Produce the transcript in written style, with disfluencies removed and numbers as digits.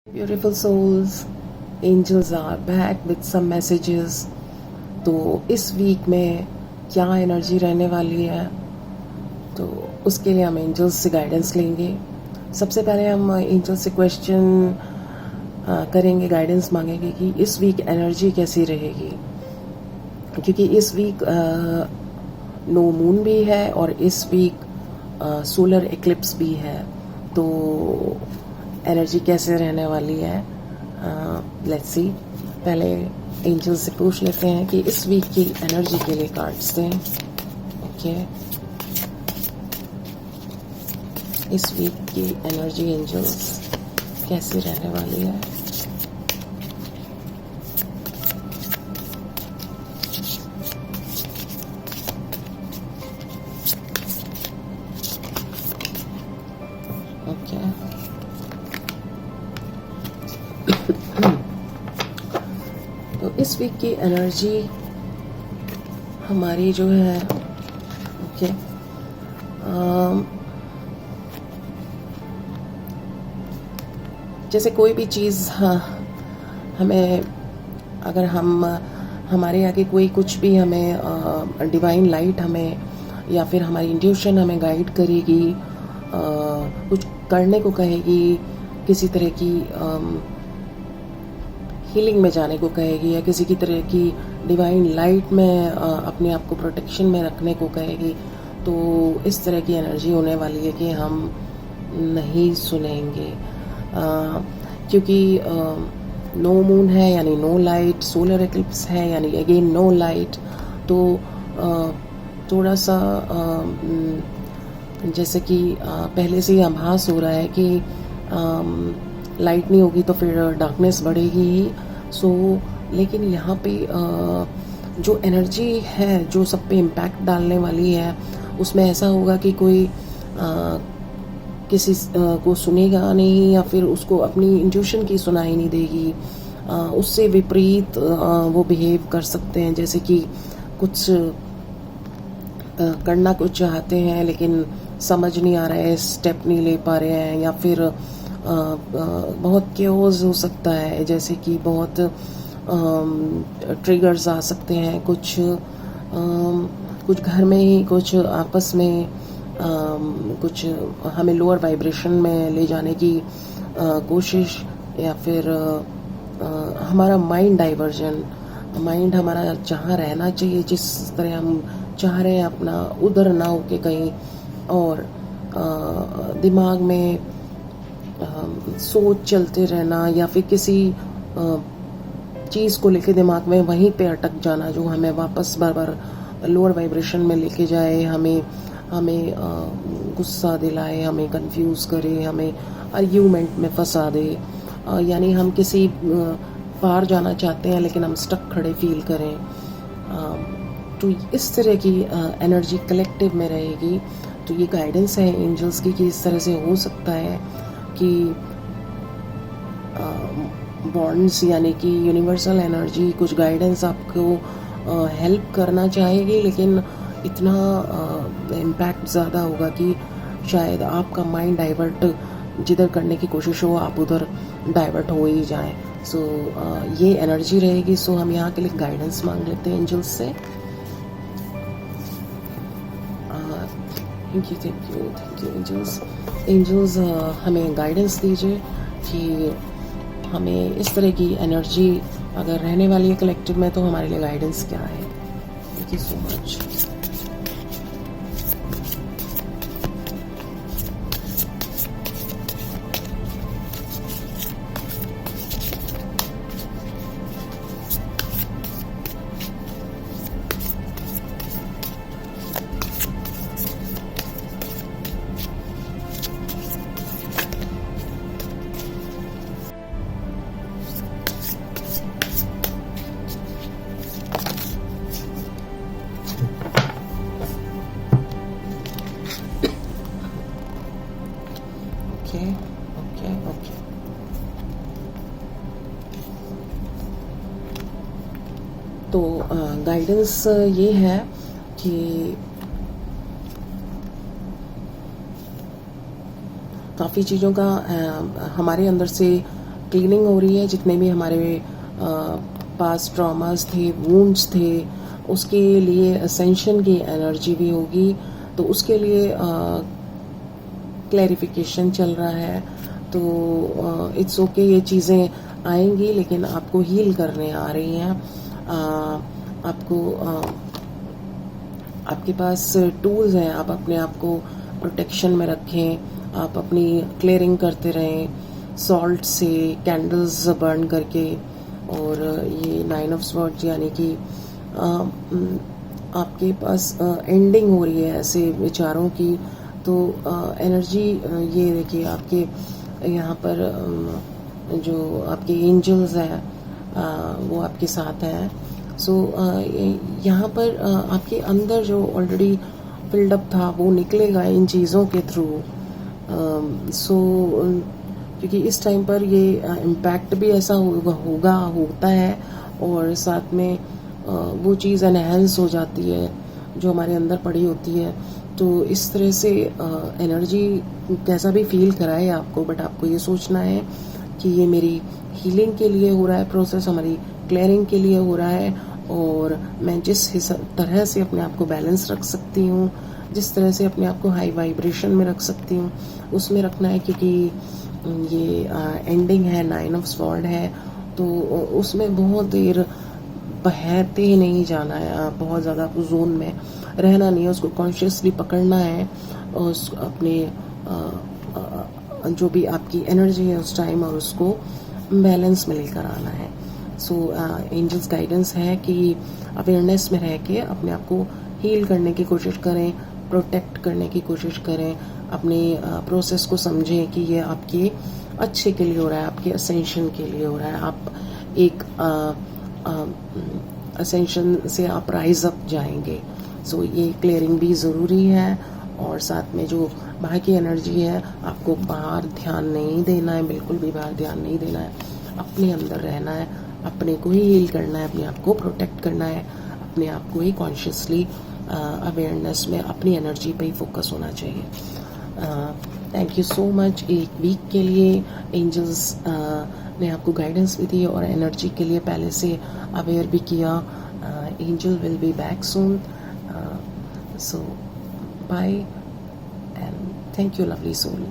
Beautiful souls, angels are back with some messages. तो इस week में क्या एनर्जी रहने वाली है, तो उसके लिए हम एंजल्स से गाइडेंस लेंगे। सबसे पहले हम एंजल्स से क्वेश्चन करेंगे, गाइडेंस मांगेंगे कि इस वीक एनर्जी कैसी रहेगी, क्योंकि इस वीक नो मून भी है और इस वीक सोलर एक्लिप्स भी है। तो एनर्जी कैसे रहने वाली है, लेट्स सी। पहले एंजल से पूछ लेते हैं कि इस वीक की एनर्जी के लिए कार्ड्स दें। ओके, इस वीक की एनर्जी एंजल्स कैसी रहने वाली है। ओके, तो इस वीक की एनर्जी हमारी जो है, ओके, जैसे कोई भी चीज़ हमें, अगर हमारे आगे कोई कुछ भी हमें डिवाइन लाइट हमें या फिर हमारी इंट्यूशन हमें गाइड करेगी, कुछ करने को कहेगी, किसी तरह की हीलिंग में जाने को कहेगी या किसी की तरह की डिवाइन लाइट में अपने आप को प्रोटेक्शन में रखने को कहेगी, तो इस तरह की एनर्जी होने वाली है कि हम नहीं सुनेंगे, क्योंकि नो मून है यानी नो लाइट, सोलर एक्लिप्स है यानी अगेन नो लाइट। तो थोड़ा सा जैसे कि पहले से ही आभास हो रहा है कि लाइट नहीं होगी तो फिर डार्कनेस बढ़ेगी ही। सो लेकिन यहाँ पे जो एनर्जी है जो सब पे इम्पैक्ट डालने वाली है, उसमें ऐसा होगा कि कोई किसी को सुनेगा नहीं या फिर उसको अपनी इंट्यूशन की सुनाई नहीं देगी, उससे विपरीत वो बिहेव कर सकते हैं। जैसे कि कुछ करना कुछ चाहते हैं लेकिन समझ नहीं आ रहा है, स्टेप नहीं ले पा रहे हैं, या फिर बहुत केओस हो सकता है, जैसे कि बहुत ट्रिगर्स आ सकते हैं, कुछ घर में ही, कुछ आपस में, कुछ हमें लोअर वाइब्रेशन में ले जाने की कोशिश, या फिर हमारा माइंड डाइवर्जन, माइंड हमारा जहाँ रहना चाहिए, जिस तरह हम चाह रहे हैं अपना, उधर ना होके कहीं और दिमाग में सोच चलते रहना, या फिर किसी चीज़ को लेके दिमाग में वहीं पे अटक जाना जो हमें वापस बार बार लोअर वाइब्रेशन में लेके जाए, हमें गुस्सा दिलाए, हमें कंफ्यूज करे, हमें आर्ग्यूमेंट में फंसा दे, यानी हम किसी पार जाना चाहते हैं लेकिन हम स्टक खड़े फील करें। तो इस तरह की एनर्जी कलेक्टिव में रहेगी। तो ये गाइडेंस है एंजल्स की कि इस तरह से हो सकता है कि बॉन्ड्स यानी कि यूनिवर्सल एनर्जी कुछ गाइडेंस आपको हेल्प करना चाहेगी, लेकिन इतना इम्पैक्ट ज़्यादा होगा कि शायद आपका माइंड डाइवर्ट जिधर करने की कोशिश हो आप उधर डाइवर्ट हो ही जाएं। सो ये एनर्जी रहेगी। सो हम यहाँ के लिए गाइडेंस मांग लेते हैं एंजल्स से। Thank you angels. एंजल्स हमें गाइडेंस दीजिए कि हमें इस तरह की एनर्जी अगर रहने वाली है कलेक्टिव में, तो हमारे लिए गाइडेंस क्या है। Thank you so much. Okay. तो गाइडेंस ये है कि काफ़ी चीज़ों का हमारे अंदर से क्लीनिंग हो रही है, जितने भी हमारे पास ट्रॉमास थे, वुंड्स थे, उसके लिए असेंशन की एनर्जी भी होगी। तो उसके लिए क्लैरिफिकेशन चल रहा है। तो इट्स ओके, ये चीज़ें आएंगी, लेकिन आपको हील करने आ रही हैं। आपको आपके पास टूल्स हैं, आप अपने आप को प्रोटेक्शन में रखें, आप अपनी क्लियरिंग करते रहें सॉल्ट से, कैंडल्स बर्न करके। और ये 9 ऑफ स्वॉर्ड्स यानी कि आपके पास एंडिंग हो रही है ऐसे विचारों की। तो एनर्जी ये देखिए, आपके यहाँ पर जो आपके एंजल्स हैं वो आपके साथ हैं। सो यहाँ पर आपके अंदर जो ऑलरेडी फिल्ड अप था वो निकलेगा इन चीज़ों के थ्रू। सो क्योंकि इस टाइम पर ये इम्पैक्ट भी ऐसा होता है, और साथ में वो चीज़ एनहेंस हो जाती है जो हमारे अंदर पड़ी होती है। तो इस तरह से एनर्जी कैसा भी फील कराए आपको, बट आपको ये सोचना है कि ये मेरी हीलिंग के लिए हो रहा है प्रोसेस, हमारी क्लियरिंग के लिए हो रहा है। और मैं जिस तरह से अपने आप को बैलेंस रख सकती हूँ, जिस तरह से अपने आप को हाई वाइब्रेशन में रख सकती हूँ, उसमें रखना है। क्योंकि ये एंडिंग है, 9 ऑफ स्वॉर्ड है, तो उसमें बहुत देर बहते ही नहीं जाना है, बहुत ज़्यादा जोन में रहना नहीं है, उसको कॉन्शियसली पकड़ना है। और अपने जो भी आपकी एनर्जी है उस टाइम, और उसको बैलेंस में लेकर आना है। सो एंजल्स गाइडेंस है कि अवेयरनेस में रह के अपने आप को हील करने की कोशिश करें, प्रोटेक्ट करने की कोशिश करें, अपने प्रोसेस को समझें कि ये आपके अच्छे के लिए हो रहा है, आपके असेंशन के लिए हो रहा है। आप एक असेंशन से आप राइज अप जाएंगे। सो ये क्लियरिंग भी ज़रूरी है। और साथ में जो बाहर की एनर्जी है, आपको बाहर ध्यान नहीं देना है, बिल्कुल भी बाहर ध्यान नहीं देना है, अपने अंदर रहना है, अपने को ही हील करना है, अपने आप को प्रोटेक्ट करना है, अपने आप को ही कॉन्शियसली अवेयरनेस में अपनी एनर्जी पे ही फोकस होना चाहिए। Thank you so much. एक वीक के लिए एंजल्स ने आपको गाइडेंस भी दी और एनर्जी के लिए पहले से अवेयर भी किया। Angel will be back soon. So bye and thank you lovely soul.